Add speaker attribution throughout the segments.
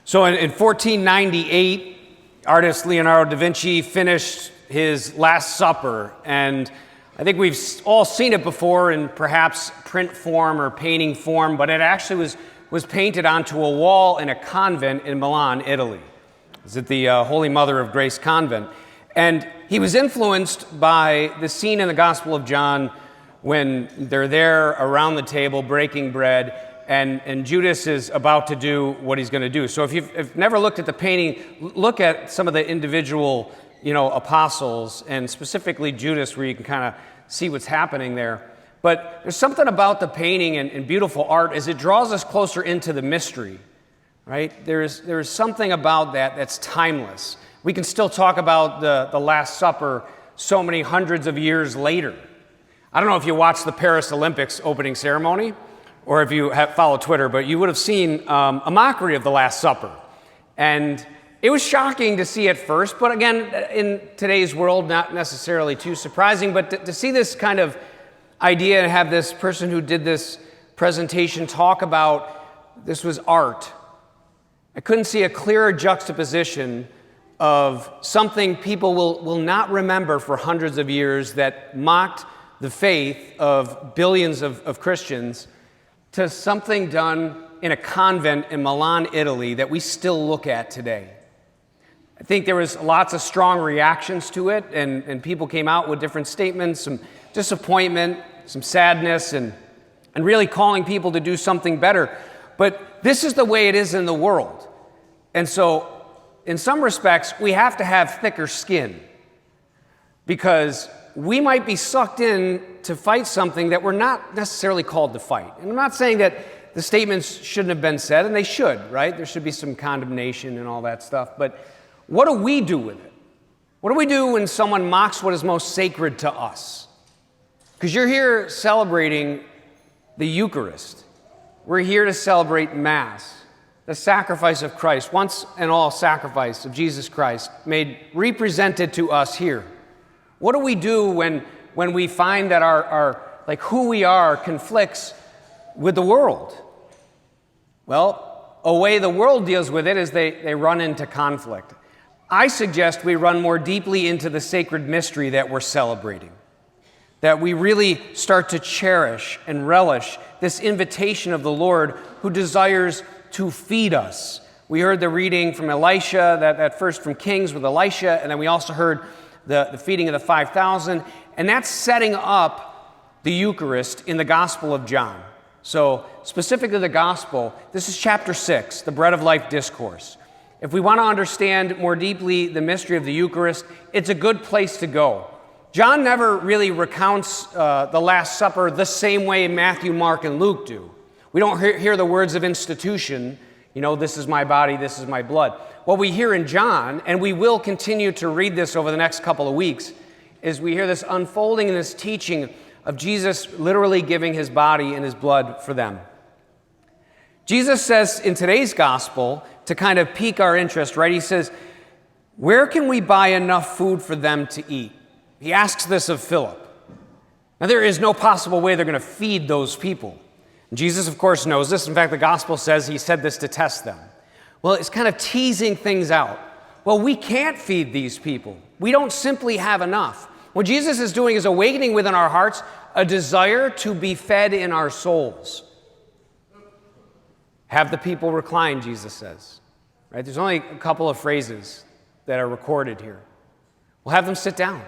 Speaker 1: So in 1498, artist Leonardo da Vinci finished his Last Supper, and I think we've all seen it before in perhaps print form or painting form, but it actually was painted onto a wall in a convent in Milan, Italy. It was at the Holy Mother of Grace convent. And he was influenced by the scene in the Gospel of John when they're there around the table breaking bread, and Judas is about to do what he's going to do. So if you've never looked at the painting, look at some of the individual, apostles, and specifically Judas, where you can kind of see what's happening there. But there's something about the painting and beautiful art as it draws us closer into the mystery, right? There's something about that's timeless. We can still talk about the Last Supper so many hundreds of years later. I don't know if you watched the Paris Olympics opening ceremony, or if you have followed Twitter, but you would have seen a mockery of the Last Supper. And it was shocking to see at first, but again, in today's world, not necessarily too surprising, but to see this kind of idea and have this person who did this presentation talk about this was art. I couldn't see a clearer juxtaposition of something people will not remember for hundreds of years that mocked the faith of billions of Christians, to something done in a convent in Milan, Italy, that we still look at today. I think there was lots of strong reactions to it, and people came out with different statements, some disappointment, some sadness, and really calling people to do something better. But this is the way it is in the world. And so, in some respects, we have to have thicker skin, because we might be sucked in to fight something that we're not necessarily called to fight. And I'm not saying that the statements shouldn't have been said, and they should, right? There should be some condemnation and all that stuff. But what do we do with it? What do we do when someone mocks what is most sacred to us? Because you're here celebrating the Eucharist. We're here to celebrate Mass, the sacrifice of Christ, once and all sacrifice of Jesus Christ, made represented to us here. What do we do when we find that our who we are conflicts with the world? Well, a way the world deals with it is they run into conflict. I suggest we run more deeply into the sacred mystery that we're celebrating, that we really start to cherish and relish this invitation of the Lord who desires to feed us. We heard the reading from Elisha, that first from Kings with Elisha, and then we also heard the feeding of the 5,000, and that's setting up the Eucharist in the Gospel of John. So specifically the Gospel, this is chapter 6, the Bread of Life Discourse. If we want to understand more deeply the mystery of the Eucharist, it's a good place to go. John never really recounts the Last Supper the same way Matthew, Mark, and Luke do. We don't hear the words of institution, this is my body, this is my blood. What we hear in John, and we will continue to read this over the next couple of weeks, is we hear this unfolding and this teaching of Jesus literally giving his body and his blood for them. Jesus says in today's gospel, to kind of pique our interest, right? He says, where can we buy enough food for them to eat? He asks this of Philip. Now, there is no possible way they're going to feed those people. And Jesus, of course, knows this. In fact, the gospel says he said this to test them. Well, it's kind of teasing things out. Well, we can't feed these people. We don't simply have enough. What Jesus is doing is awakening within our hearts a desire to be fed in our souls. Have the people recline, Jesus says. Right? There's only a couple of phrases that are recorded here. We'll have them sit down.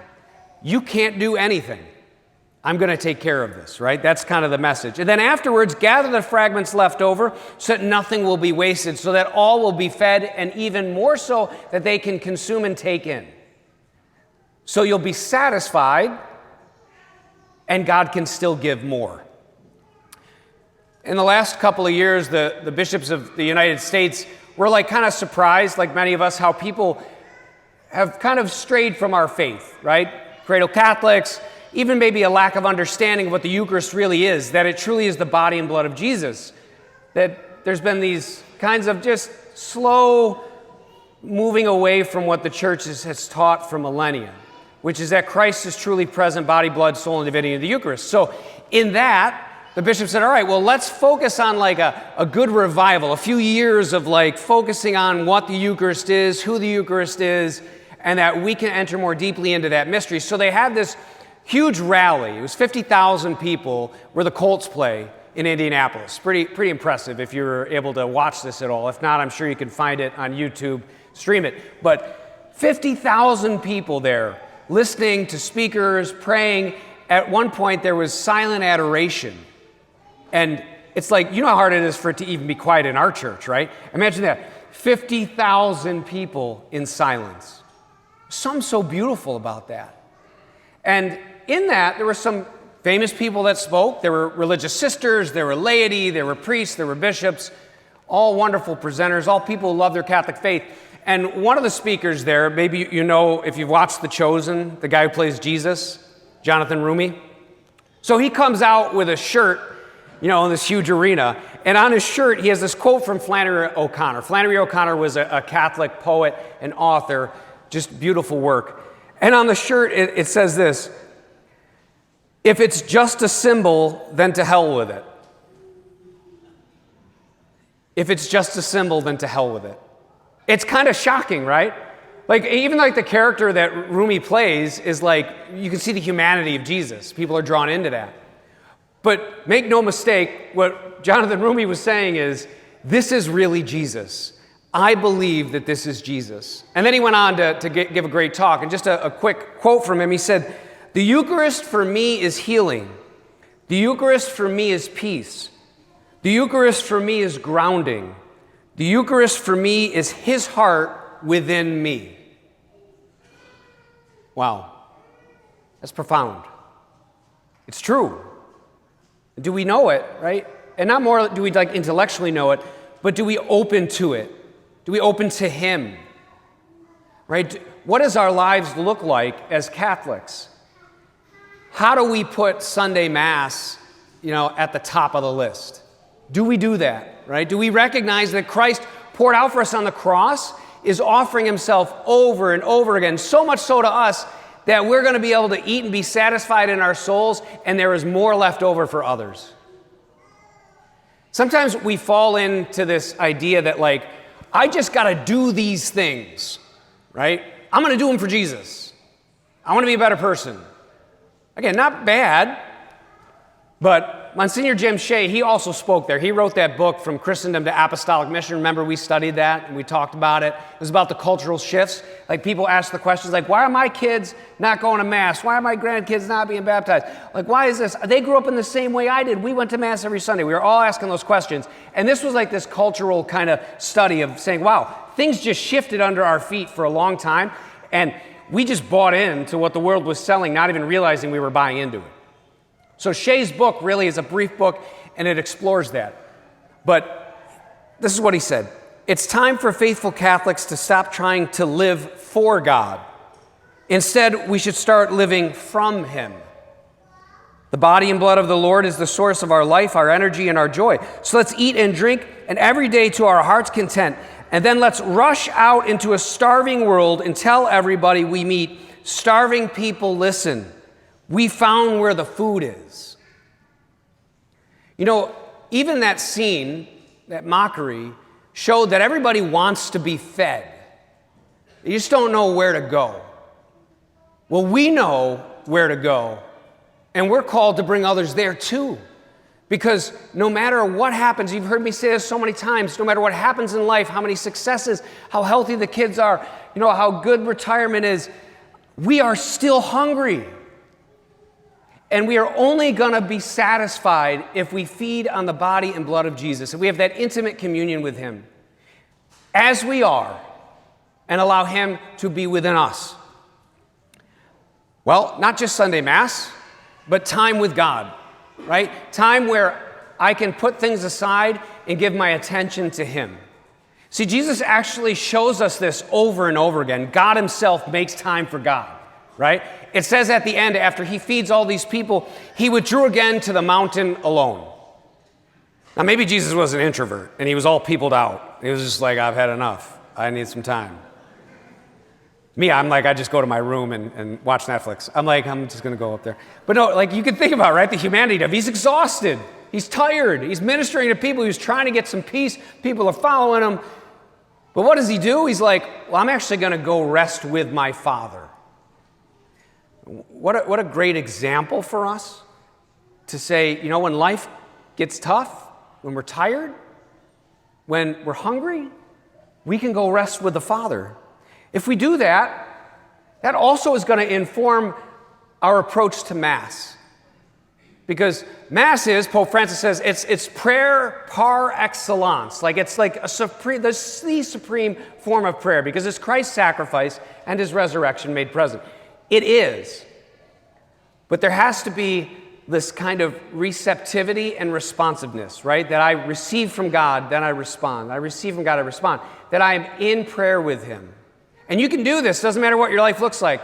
Speaker 1: You can't do anything. I'm going to take care of this, right? That's kind of the message. And then afterwards, gather the fragments left over so that nothing will be wasted, so that all will be fed, and even more so that they can consume and take in. So you'll be satisfied, and God can still give more. In the last couple of years, the bishops of the United States were kind of surprised, like many of us, how people have kind of strayed from our faith, right? Cradle Catholics, even maybe a lack of understanding of what the Eucharist really is, that it truly is the body and blood of Jesus, that there's been these kinds of just slow moving away from what the church has taught for millennia, which is that Christ is truly present, body, blood, soul, and divinity in the Eucharist. So in that, the bishop said, all right, well, let's focus on like a good revival, a few years of like focusing on what the Eucharist is, who the Eucharist is, and that we can enter more deeply into that mystery. So they had this huge rally. It was 50,000 people where the Colts play in Indianapolis. Pretty impressive if you're able to watch this at all. If not, I'm sure you can find it on YouTube, stream it. But 50,000 people there listening to speakers, praying. At one point, there was silent adoration. And it's like, you know how hard it is for it to even be quiet in our church, right? Imagine that. 50,000 people in silence. Something so beautiful about that. And in that, there were some famous people that spoke. There were religious sisters, there were laity, there were priests, there were bishops, all wonderful presenters, all people who love their Catholic faith. And one of the speakers there, maybe you know if you've watched The Chosen, the guy who plays Jesus, Jonathan Rumi. So he comes out with a shirt, in this huge arena, and on his shirt he has this quote from Flannery O'Connor. Flannery O'Connor was a Catholic poet and author, just beautiful work. And on the shirt it says this: "If it's just a symbol, then to hell with it. If it's just a symbol, then to hell with it." It's kind of shocking, right? Like, even like the character that Rumi plays is like, you can see the humanity of Jesus. People are drawn into that. But make no mistake, what Jonathan Rumi was saying is, this is really Jesus. I believe that this is Jesus. And then he went on to give a great talk. And just a quick quote from him, he said, "The Eucharist for me is healing. The Eucharist for me is peace. The Eucharist for me is grounding. The Eucharist for me is his heart within me." Wow. That's profound. It's true. Do we know it, right? And not more do we like intellectually know it, but do we open to it? Do we open to him? Right? What does our lives look like as Catholics? How do we put Sunday Mass, at the top of the list? Do we do that, right? Do we recognize that Christ poured out for us on the cross is offering himself over and over again, so much so to us that we're going to be able to eat and be satisfied in our souls, and there is more left over for others? Sometimes we fall into this idea that, like, I just got to do these things, right? I'm going to do them for Jesus. I want to be a better person. Again, not bad, but Monsignor Jim Shea, he also spoke there. He wrote that book, From Christendom to Apostolic Mission. Remember, we studied that and we talked about it. It was about the cultural shifts. Like, people ask the questions like, why are my kids not going to Mass? Why are my grandkids not being baptized? Like, why is this? They grew up in the same way I did. We went to Mass every Sunday. We were all asking those questions. And this was like this cultural kind of study of saying, wow, things just shifted under our feet for a long time. And we just bought into what the world was selling, not even realizing we were buying into it. So Shea's book really is a brief book, and it explores that. But this is what he said: "It's time for faithful Catholics to stop trying to live for God. Instead, we should start living from him. The body and blood of the Lord is the source of our life, our energy, and our joy. So let's eat and drink, and every day to our heart's content. And then let's rush out into a starving world and tell everybody we meet, 'Starving people, listen. We found where the food is.'" Even that scene, that mockery, showed that everybody wants to be fed. You just don't know where to go. Well, we know where to go, and we're called to bring others there too. Because no matter what happens, you've heard me say this so many times, no matter what happens in life, how many successes, how healthy the kids are, how good retirement is, we are still hungry. And we are only going to be satisfied if we feed on the body and blood of Jesus, and we have that intimate communion with him as we are, and allow him to be within us. Well, not just Sunday Mass, but time with God, right? Time where I can put things aside and give my attention to him. See, Jesus actually shows us this over and over again. God himself makes time for God, right? It says at the end, after he feeds all these people, he withdrew again to the mountain alone. Now, maybe Jesus was an introvert, and he was all peopled out. He was just like, I've had enough. I need some time. Me, I'm like, I just go to my room and watch Netflix. I'm just going to go up there. But no, like, you can think about, right, the humanity of, he's exhausted. He's tired. He's ministering to people. He's trying to get some peace. People are following him. But what does he do? He's like, well, I'm actually going to go rest with my Father. What a great example for us to say, you know, when life gets tough, when we're tired, when we're hungry, we can go rest with the Father. If we do that, that also is going to inform our approach to Mass. Because Mass is, Pope Francis says, it's prayer par excellence. Like it's like the supreme form of prayer because it's Christ's sacrifice and his resurrection made present. It is. But there has to be this kind of receptivity and responsiveness, right? That I receive from God, then I respond. I receive from God, I respond. That I am in prayer with him. And you can do this. Doesn't matter what your life looks like.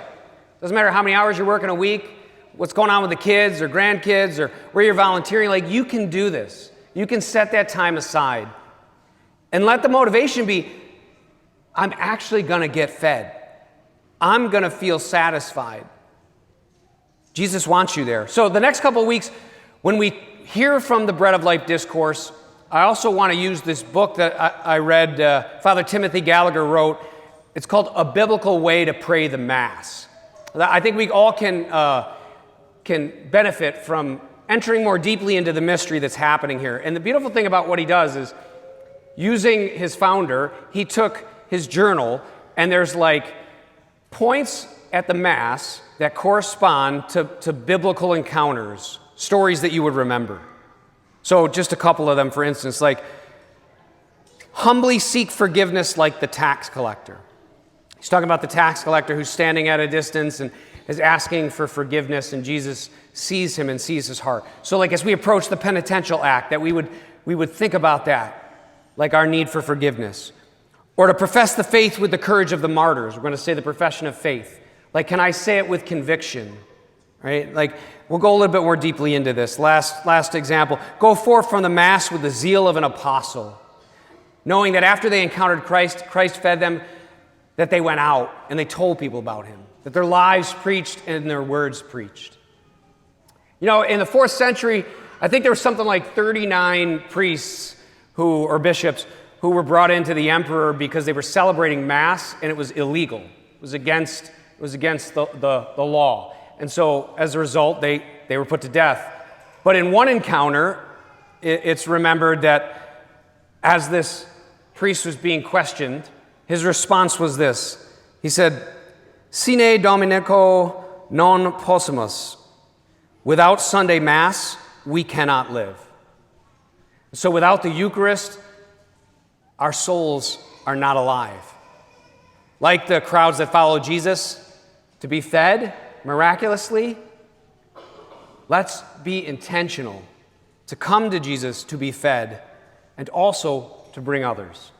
Speaker 1: Doesn't matter how many hours you work in a week, what's going on with the kids or grandkids or where you're volunteering. Like, you can do this. You can set that time aside. And let the motivation be, I'm actually going to get fed. I'm going to feel satisfied. Jesus wants you there. So the next couple of weeks, when we hear from the Bread of Life discourse, I also want to use this book that I read, Father Timothy Gallagher wrote. It's called A Biblical Way to Pray the Mass. I think we all can benefit from entering more deeply into the mystery that's happening here. And the beautiful thing about what he does is, using his founder, he took his journal, and there's like points at the Mass that correspond to biblical encounters, stories that you would remember. So just a couple of them, for instance, like humbly seek forgiveness like the tax collector. He's talking about the tax collector who's standing at a distance and is asking for forgiveness, and Jesus sees him and sees his heart. So like as we approach the penitential act, that we would think about that, like our need for forgiveness. Or to profess the faith with the courage of the martyrs. We're going to say the profession of faith. Like, can I say it with conviction? Right? Like, we'll go a little bit more deeply into this. Last example. Go forth from the Mass with the zeal of an apostle. Knowing that after they encountered Christ, Christ fed them, that they went out and they told people about him. That their lives preached and their words preached. You know, in the 4th century, I think there was something like 39 priests or bishops who were brought into the emperor because they were celebrating Mass and it was illegal. It was against the law. And so, as a result, they were put to death. But in one encounter, it's remembered that as this priest was being questioned, his response was this. He said, Sine Dominico non possumus. Without Sunday Mass, we cannot live. So without the Eucharist, our souls are not alive. Like the crowds that follow Jesus, to be fed miraculously, let's be intentional to come to Jesus to be fed and also to bring others.